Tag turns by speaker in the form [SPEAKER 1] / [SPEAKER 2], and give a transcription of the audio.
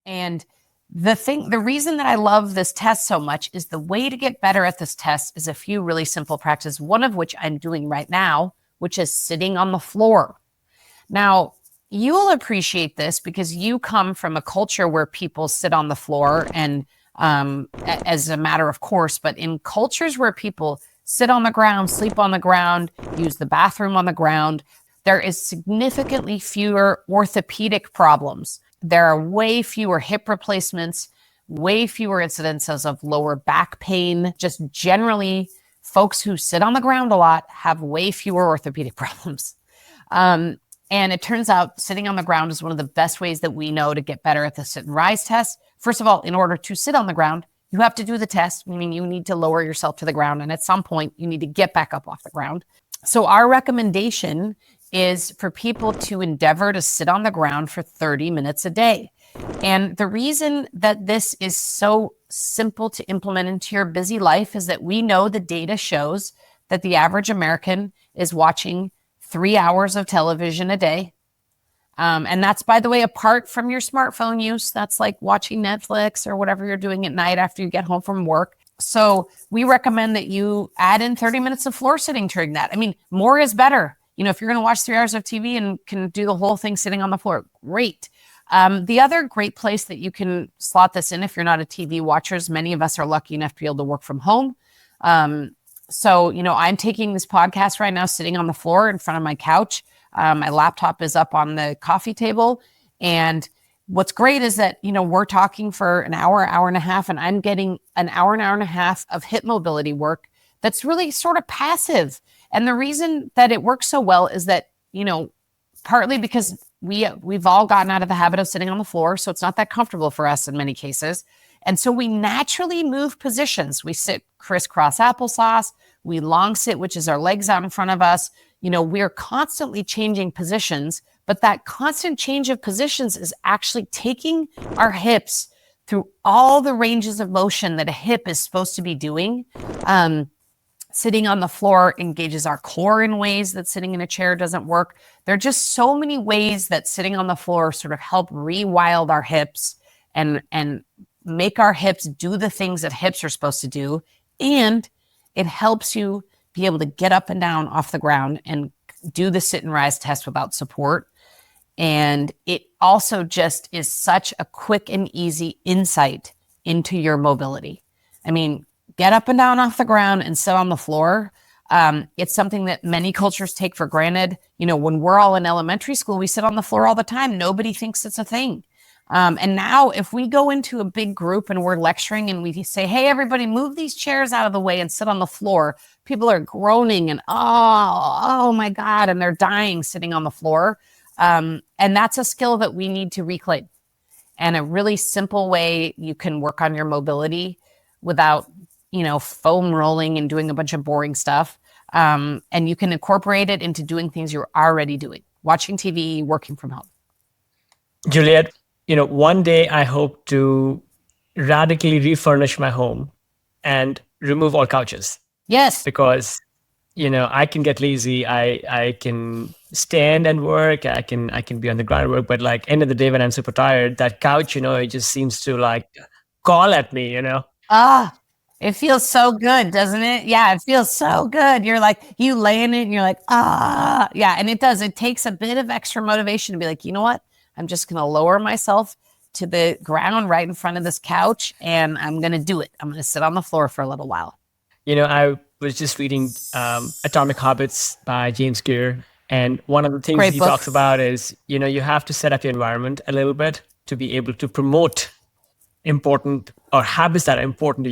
[SPEAKER 1] And the reason that I love this test so much is the way to get better at this test is a few really simple practices, one of which I'm doing right now, which is sitting on the floor. Now, you'll appreciate this because you come from a culture where people sit on the floor and as a matter of course, but in cultures where people sit on the ground, sleep on the ground, use the bathroom on the ground, there is significantly fewer orthopedic problems. There are way fewer hip replacements, way fewer incidences of lower back pain. Just generally, folks who sit on the ground a lot have way fewer orthopedic problems. And it turns out sitting on the ground is one of the best ways that we know to get better at the sit and rise test. First of all, in order to sit on the ground, you have to do the test, meaning you need to lower yourself to the ground. And at some point, you need to get back up off the ground. So our recommendation is for people to endeavor to sit on the ground for 30 minutes a day. And the reason that this is so simple to implement into your busy life is that we know the data shows that the average American is watching 3 hours of television a day. And that's, by the way, apart from your smartphone use. That's like watching Netflix or whatever you're doing at night after you get home from work. So we recommend that you add in 30 minutes of floor sitting during that. I mean, more is better. You know, if you're going to watch 3 hours of TV and can do the whole thing sitting on the floor, great. The other great place that you can slot this in if you're not a TV watcher is many of us are lucky enough to be able to work from home. So, you know, I'm taking this podcast right now sitting on the floor in front of my couch. My laptop is up on the coffee table. And what's great is that, you know, we're talking for an hour, hour and a half, and I'm getting an hour and a half of hip mobility work that's really sort of passive. And the reason that it works so well is that, you know, partly because we've all gotten out of the habit of sitting on the floor, so it's not that comfortable for us in many cases. And so we naturally move positions. We sit crisscross applesauce. We long sit, which is our legs out in front of us. You know, we're constantly changing positions, but that constant change of positions is actually taking our hips through all the ranges of motion that a hip is supposed to be doing. Sitting on the floor engages our core in ways that sitting in a chair doesn't work. There are just so many ways that sitting on the floor sort of help rewild our hips and make our hips do the things that hips are supposed to do. And it helps you be able to get up and down off the ground and do the sit and rise test without support. And it also just is such a quick and easy insight into your mobility. I mean, get up and down off the ground and sit on the floor. It's something that many cultures take for granted. You know, when we're all in elementary school, we sit on the floor all the time. Nobody thinks it's a thing. And now if we go into a big group and we're lecturing and we say, hey, everybody move these chairs out of the way and sit on the floor, people are groaning and, oh my God, and they're dying sitting on the floor. And that's a skill that we need to reclaim. And a really simple way you can work on your mobility without, you know, foam rolling and doing a bunch of boring stuff. And you can incorporate it into doing things you're already doing, watching TV, working from home.
[SPEAKER 2] Juliet, you know, one day I hope to radically refurnish my home and remove all couches.
[SPEAKER 1] Yes.
[SPEAKER 2] Because, you know, I can get lazy. I can stand and work. I can be on the ground and work. But like end of the day when I'm super tired, that couch, you know, it just seems to like call at me, you know.
[SPEAKER 1] It feels so good, doesn't it? Yeah, it feels so good. You're like, you lay in it and you're like, yeah. And it does. It takes a bit of extra motivation to be like, you know what? I'm just going to lower myself to the ground right in front of this couch and I'm going to do it. I'm going to sit on the floor for a little while.
[SPEAKER 2] You know, I was just reading Atomic Habits by James Clear. And one of the things he talks about is, you know, you have to set up your environment a little bit to be able to promote important or habits that are important to you.